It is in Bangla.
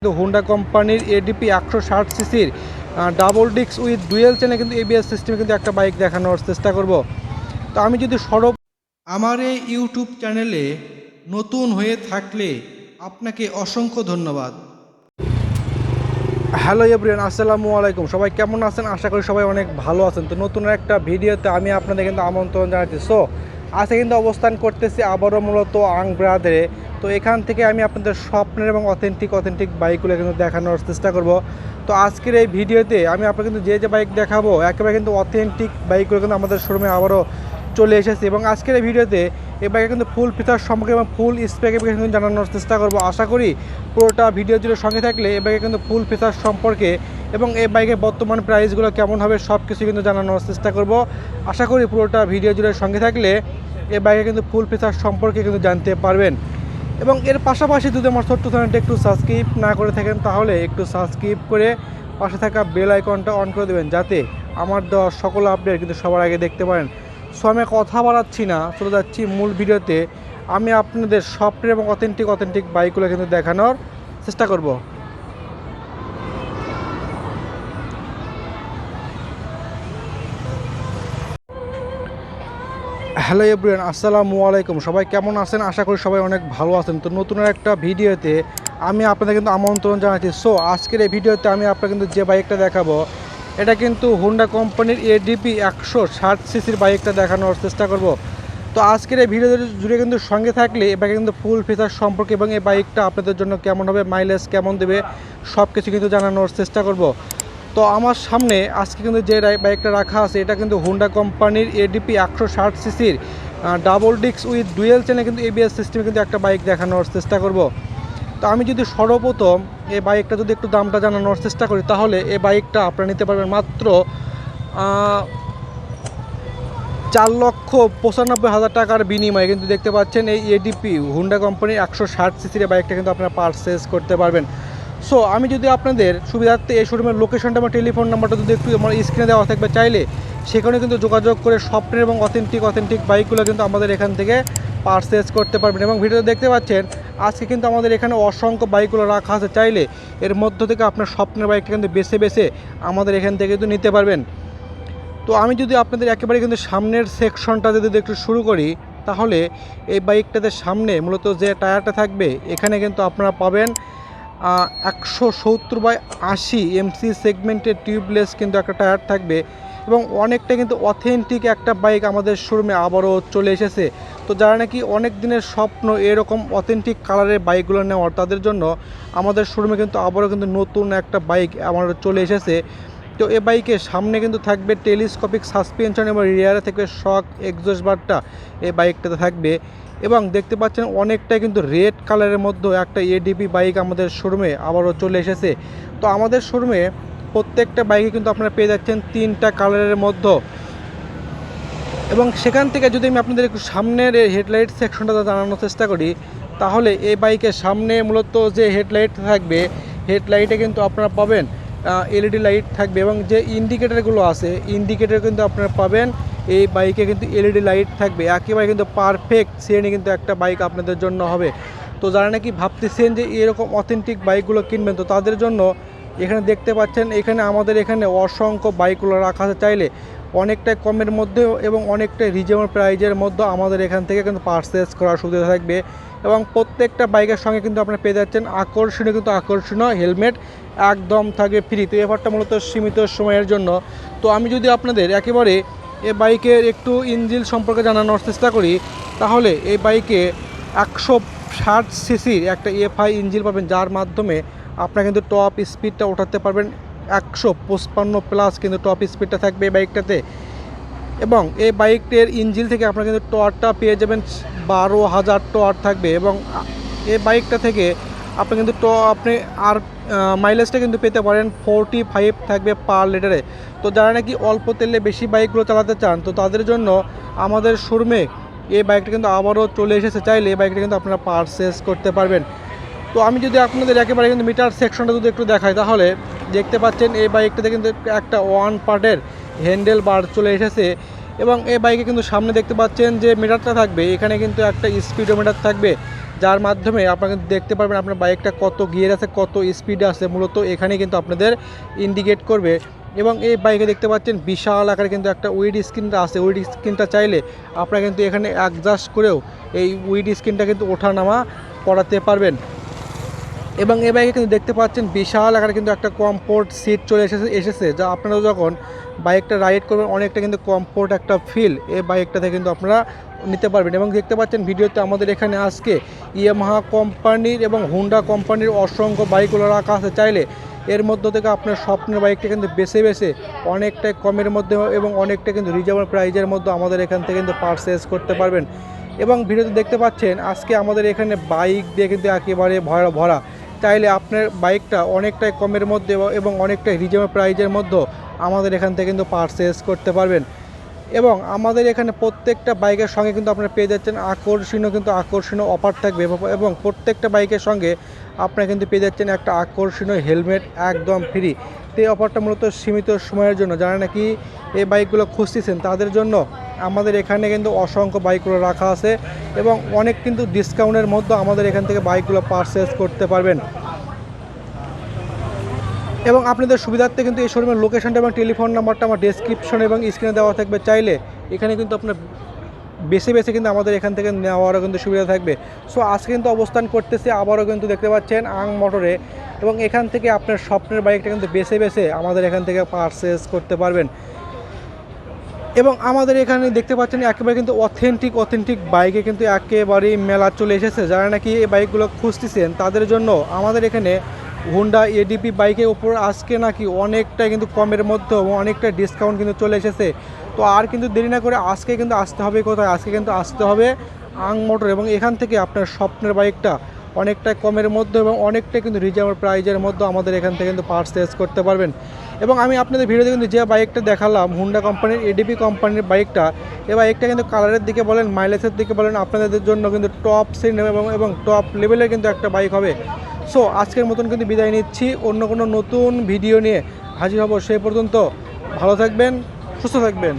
কিন্তু হোন্ডা কোম্পানির এডিপি 160 সিসির ডাবল ডিস্ক উইথ ডুয়েল চেনে কিন্তু এবিএস সিস্টেমে কিন্তু একটা বাইক দেখানোর চেষ্টা করব। তো আমি যদি আমার এই ইউটিউব চ্যানেলে নতুন হয়ে থাকলে আপনাকে অসংখ্য ধন্যবাদ। হ্যালো এভরিওয়ান, আসসালামু আলাইকুম। সবাই কেমন আছেন? আশা করি সবাই অনেক ভালো আছেন। তো নতুন একটা ভিডিওতে আমি আপনাদের কিন্তু আমন্ত্রণ জানাচ্ছি। আজকে কিন্তু অবস্থান করতেছি আবারও মূলত আং ব্রাদারে। তো এখান থেকে আমি আপনাদের স্বপ্নের এবং অথেন্টিক বাইকগুলো কিন্তু দেখানোর চেষ্টা করব। তো আজকের এই ভিডিওতে আমি আপনাকে কিন্তু যে বাইক দেখাবো একেবারে কিন্তু অথেন্টিক বাইকগুলো কিন্তু আমাদের শোরুমে আবারও চলে এসেছে। এবং আজকের এই ভিডিওতে এই বাইকে কিন্তু ফুল ফিচার সম্পর্কে এবং ফুল স্পেসিফিকেশন জানানোর চেষ্টা করব। আশা করি পুরোটা ভিডিও জুড়ে সঙ্গে থাকলে এই বাইকে কিন্তু ফুল ফিচার সম্পর্কে এবং এই বাইকের বর্তমান প্রাইসগুলো কেমন হবে সব কিছু কিন্তু জানানোর চেষ্টা করব। আশা করি পুরোটা ভিডিও জুড়ে সঙ্গে থাকলে এই বাইকে কিন্তু ফুল ফিচার সম্পর্কে কিন্তু জানতে পারবেন। এবং এর পাশাপাশি যদি আমার ছোট্ট চ্যানেলটা একটু সাবস্ক্রাইব না করে থাকেন তাহলে একটু সাবস্ক্রাইব করে পাশে থাকা বেল আইকনটা অন করে দেবেন, যাতে আমার দেওয়া সকল আপডেট কিন্তু সবার আগে দেখতে পারেন। আমি কথা বাড়াচ্ছি না, চলে যাচ্ছি মূল ভিডিওতে। আমি আপনাদের স্বপ্নের এবং অথেন্টিক বাইকগুলো কিন্তু দেখানোর চেষ্টা করব। হ্যালো এভরিওয়ান, আসসালামু আলাইকুম। সবাই কেমন আছেন? আশা করি সবাই অনেক ভালো আছেন। তো নতুন একটা ভিডিওতে আমি আপনাদের কিন্তু আমন্ত্রণ জানাচ্ছি। আজকের এই ভিডিওতে আমি আপনাদের কিন্তু যে বাইকটা দেখাবো এটা কিন্তু হোন্ডা কোম্পানির এডিপি 160 সিসির বাইকটা দেখানোর চেষ্টা করব। তো আজকের এই ভিডিও জুড়ে কিন্তু সঙ্গে থাকলে এই বাইকে কিন্তু ফুল ফিচার সম্পর্কে এবং এই বাইকটা আপনাদের জন্য কেমন হবে, মাইলেজ কেমন দেবে, সব কিছু কিন্তু জানানোর চেষ্টা করব। তো আমার সামনে আজকে কিন্তু যে বাইকটা রাখা আছে এটা কিন্তু হোন্ডা কোম্পানির এডিপি 160 সিসির ডাবল ডিস্ক উইথ ডুয়েল চেনে কিন্তু এবিএস সিস্টেমে কিন্তু একটা বাইক দেখানোর চেষ্টা করব। তো আমি যদি সর্বপ্রথম এই বাইকটা যদি একটু দামটা জানানোর চেষ্টা করি তাহলে এই বাইকটা আপনারা নিতে পারবেন মাত্র 4,95,000 টাকার বিনিময়ে। কিন্তু দেখতে পাচ্ছেন এই এডিপি হোন্ডা কোম্পানির 160 সিসির বাইকটা কিন্তু আপনারা পারচেজ করতে পারবেন। আমি যদি আপনাদের সুবিধার্থে এই শোরুমের লোকেশনটা এবং টেলিফোন নাম্বারটা যদি একটু আমার স্ক্রিনে দেওয়া থাকবে, চাইলে সেখানে কিন্তু যোগাযোগ করে স্বপ্নের এবং অথেন্টিক বাইকগুলো কিন্তু আমাদের এখান থেকে পারচেজ করতে পারবেন। এবং ভিডিওতে দেখতে পাচ্ছেন আজকে কিন্তু আমাদের এখানে অসংখ্য বাইকগুলো রাখা আছে, চাইলে এর মধ্য থেকে আপনার স্বপ্নের বাইকটা কিন্তু বেছে আমাদের এখান থেকে কিন্তু নিতে পারবেন। তো আমি যদি আপনাদের একেবারে কিন্তু সামনের সেকশনটা যদি একটু শুরু করি তাহলে এই বাইকটাতে সামনে মূলত যে টায়ারটা থাকবে এখানে কিন্তু আপনারা পাবেন 170/80 এমসি সেগমেন্টের টিউবলেস কিন্তু একটা টায়ার থাকবে। এবং অনেকটা কিন্তু অথেন্টিক একটা বাইক আমাদের শোরুমে আবারও চলে এসেছে। তো যারা নাকি অনেক দিনের স্বপ্ন এরকম অথেন্টিক কালারের বাইকগুলো নেওয়ার, তাদের জন্য আমাদের শোরুমে কিন্তু আবারও কিন্তু নতুন একটা বাইক আমাদের চলে এসেছে। তো এই বাইকের সামনে কিন্তু থাকবে টেলিস্কোপিক সাসপেনশন এবং রিয়ারে থাকবে শক এক্সজস্ট বারটা এই বাইকটাতে থাকবে। এবং দেখতে পাচ্ছেন অনেকটাই কিন্তু রেড কালারের মধ্যে একটা এডিপি বাইক আমাদের শোরুমে আবারও চলে এসেছে। তো আমাদের শোরুমে প্রত্যেকটা বাইকে কিন্তু আপনারা পেয়ে যাচ্ছেন 3টা কালারের মধ্যে। এবং সেখান থেকে যদি আমি আপনাদের একটু সামনের হেডলাইট সেকশনটা জানানোর চেষ্টা করি তাহলে এই বাইকের সামনে মূলত যে হেডলাইট থাকবে হেডলাইটে কিন্তু আপনারা পাবেন এলইডি লাইট থাকবে। এবং যে ইন্ডিকেটারগুলো আছে ইন্ডিকেটার কিন্তু আপনারা পাবেন এই বাইকে কিন্তু এলইডি লাইট থাকবে। একেবারে কিন্তু পারফেক্ট শ্রেণী কিন্তু একটা বাইক আপনাদের জন্য হবে। তো যারা নাকি ভাবতেছেন যে এরকম অথেন্টিক বাইকগুলো কিনবেন, তো তাদের জন্য এখানে দেখতে পাচ্ছেন এখানে আমাদের এখানে অসংখ্য বাইকগুলো রাখা আছে, চাইলে অনেকটাই কমের মধ্যে এবং অনেকটাই রিজনেবল প্রাইজের মধ্যে আমাদের এখান থেকে কিন্তু পারচেজ করার সুবিধা থাকবে। এবং প্রত্যেকটা বাইকের সঙ্গে কিন্তু আপনারা পেয়ে যাচ্ছেন আকর্ষণীয় হেলমেট একদম থাকবে ফ্রি। তো এবারটা মূলত সীমিত সময়ের জন্য। তো আমি যদি আপনাদের একেবারে এই বাইকের একটু ইঞ্জিন সম্পর্কে জানানোর চেষ্টা করি তাহলে এই বাইকে 160 সিসির একটা এফআই ইঞ্জিন পাবেন, যার মাধ্যমে আপনারা কিন্তু টপ স্পিডটা ওঠাতে পারবেন। 155+ কিন্তু টপ স্পিডটা থাকবে এই বাইকটাতে। এবং এই বাইকটির ইঞ্জিন থেকে আপনারা কিন্তু টর্কটা পেয়ে যাবেন 12,000 টর্ক থাকবে। এবং এই বাইকটা থেকে আপনি কিন্তু আপনি আর মাইলেজটা কিন্তু পেতে পারেন 45 থাকবে পার লিটারে। তো যারা নাকি অল্প তেলে বেশি বাইকগুলো চালাতে চান তো তাদের জন্য আমাদের শোরুমে এই বাইকটা কিন্তু আবারও চলে এসেছে, চাইলে এই বাইকটা কিন্তু আপনারা পারচেজ করতে পারবেন। তো আমি যদি আপনাদের একেবারে কিন্তু মিটার সেকশনটা যদি একটু দেখাই তাহলে দেখতে পাচ্ছেন এই বাইকটাতে কিন্তু একটা 1 পার্টের হ্যান্ডেল বার চলে এসেছে। এবং এই বাইকে কিন্তু সামনে দেখতে পাচ্ছেন যে মিটারটা থাকবে এখানে কিন্তু একটা স্পিডোমিটার থাকবে, যার মাধ্যমে আপনারা কিন্তু দেখতে পারবেন আপনার বাইকটা কত গিয়ার আছে, কত স্পিডে আছে, মূলত এখানে কিন্তু আপনাদের ইন্ডিকেট করবে। এবং এই বাইকে দেখতে পাচ্ছেন বিশাল আকারে কিন্তু একটা উইড স্ক্রিনটা আছে। উইড স্ক্রিনটা চাইলে আপনারা কিন্তু এখানে অ্যাডজাস্ট করেও এই উইড স্ক্রিনটা কিন্তু ওঠা নামা করাতে পারবেন। এবং এই বাইকে কিন্তু দেখতে পাচ্ছেন বিশাল আকারে কিন্তু একটা কমফোর্ট সিট চলে এসেছে, যা আপনারা যখন বাইকটা রাইড করবেন অনেকটা কিন্তু কমফোর্ট একটা ফিল এই বাইকটাতে কিন্তু আপনারা নিতে পারবেন। এবং দেখতে পাচ্ছেন ভিডিওতে আমাদের এখানে আজকে ইয়ামাহা কোম্পানির এবং হুন্ডা কোম্পানির অসংখ্য বাইকগুলো রাখা আছে। চাইলে এর মধ্য থেকে আপনার স্বপ্নের বাইকটা কিন্তু বেছে বেছে অনেকটাই কমের মধ্যে এবং অনেকটা কিন্তু রিজনেবল প্রাইজের মধ্যে আমাদের এখান থেকে কিন্তু পারচেজ করতে পারবেন। এবং ভিডিওতে দেখতে পাচ্ছেন আজকে আমাদের এখানে বাইক দিয়ে কিন্তু একেবারে ভরা। চাইলে আপনার বাইকটা অনেকটাই কমের মধ্যে এবং অনেকটাই রিজনেবল প্রাইজের মধ্যে আমাদের এখান থেকে কিন্তু পারচেজ করতে পারবেন। এবং আমাদের এখানে প্রত্যেকটা বাইকের সঙ্গে কিন্তু আপনারা পেয়ে যাচ্ছেন আকর্ষণীয় অফার থাকবে এবং প্রত্যেকটা বাইকের সঙ্গে আপনারা কিন্তু পেয়ে যাচ্ছেন একটা আকর্ষণীয় হেলমেট একদম ফ্রি। তো এই অফারটা মূলত সীমিত সময়ের জন্য, যারা নাকি এই বাইকগুলো খুঁজতেছেন তাদের জন্য আমাদের এখানে কিন্তু অসংখ্য বাইকগুলো রাখা আছে এবং অনেক কিন্তু ডিসকাউন্টের মধ্যে আমাদের এখান থেকে বাইকগুলো পারচেজ করতে পারবেন। এবং আপনাদের সুবিধার্থে কিন্তু এই শোরুমের লোকেশনটা এবং টেলিফোন নাম্বারটা আমার ডেসক্রিপশন এবং স্ক্রিনে দেওয়া থাকবে। চাইলে এখানে কিন্তু আপনার বেছে কিন্তু আমাদের এখান থেকে নেওয়ারও কিন্তু সুবিধা থাকবে। সো আজকে কিন্তু অবস্থান করতেছে আবারও কিন্তু দেখতে পাচ্ছেন আং মোটরে, এবং এখান থেকে আপনার স্বপ্নের বাইকটা কিন্তু বেছে আমাদের এখান থেকে পারচেজ করতে পারবেন। এবং আমাদের এখানে দেখতে পাচ্ছেন একেবারে কিন্তু অথেন্টিক বাইকে কিন্তু একেবারেই মেলা চলে এসেছে। যারা নাকি এই বাইকগুলো খুঁজতেছেন তাদের জন্য আমাদের এখানে হুন্ডা এডিপি বাইকের উপর আজকে নাকি অনেকটাই কিন্তু কমের মধ্যে এবং অনেকটা ডিসকাউন্ট কিন্তু চলে এসেছে। তো আর কিন্তু দেরি না করে আজকে কিন্তু আসতে হবে কোথায়, আজকে কিন্তু আসতে হবে আং মোটর, এবং এখান থেকে আপনার স্বপ্নের বাইকটা অনেকটাই কমের মধ্যে এবং অনেকটাই কিন্তু রিজনেবল প্রাইজের মধ্যে আমাদের এখান থেকে কিন্তু পারচেজ করতে পারবেন। এবং আমি আপনাদের ভিডিওতে কিন্তু যে বাইকটা দেখালাম হুন্ডা কোম্পানির এডিপি কোম্পানির বাইকটা, এই বাইকটা কিন্তু কালারের দিকে বলেন, মাইলেজের দিকে বলেন, আপনাদের জন্য কিন্তু টপ শ্রেণী এবং টপ লেভেলের কিন্তু একটা বাইক হবে। সো আজকের মতন কিন্তু বিদায় নিচ্ছি, অন্য কোনো নতুন ভিডিও নিয়ে হাজির হব। সেই পর্যন্ত ভালো থাকবেন, সুস্থ থাকবেন।